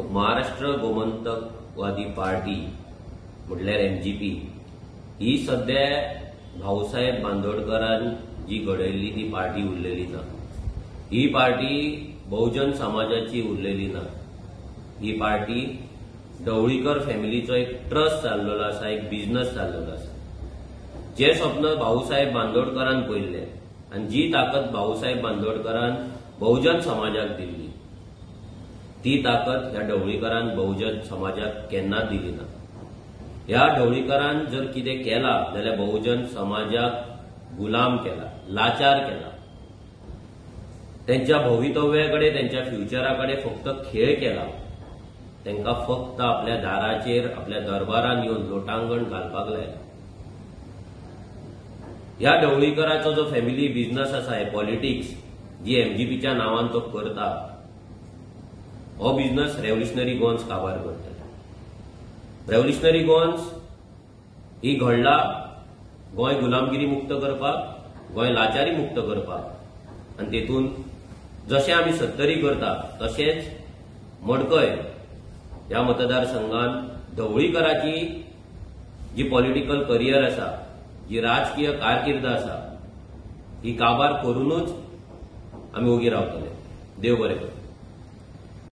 Maharashtra गोमंतकवादी party म्हटल्यार MGP ही सध्या भाऊसाहेब बांदोडकरान जी घडयल्ली ती पार्टी उरलेली ना। ही पार्टी बहुजन समाजाची उरलेली ना। ही पार्टी ढवळीकर फॅमिलीचो एक ट्रस्ट चाललेलो आसा, एक बिझनेस चाललेलो आसा। जे स्वप्न भाऊसाहेब बांदोडकरान पयल्ले आणि जी ताकद भाऊसाहेब बांदोडकरान बहुजन समाजाक दिल्ली ती ताकद ह्या ढवळीकरान बहुजन समाजाक केन्नाच दिली ना। ह्या ढवळीकरान जर कितें केला जाल्यार बहुजन समाजाक गुलाम केला, लाचार केला। त्यांच्या भवितव्याकडे, त्यांच्या फ्युचराकडे फक्त खेळ केला। तांकां फक्त आपल्या दाराचेर, आपल्या दरबारान येवन लोटांगण घालपाक लायला। ह्या ढवळीकराचो जो फॅमिली बिझनेस आसा, हे पॉलिटिक्स जी एमजीपीच्या नावान तो करता, हो बिझनेस रेव्होल्युशनरी गोवन्स काबार करता। रेव्होल्युशनरी गोवन्स ही घडला गोंय गुलामगिरी मुक्त करपाक, गोंय लाचारी मुक्त करपाक, आणि तेतून जशें आमी 70 करता तशेंच मडकय ह्या मतदारसंघान ढवळीकराची जी पॉलिटिकल करियर आसा, जी राजकीय कारकीर्द आसा, ही काबार करूनच आमी ओगी रावतले। देव बरें करूं।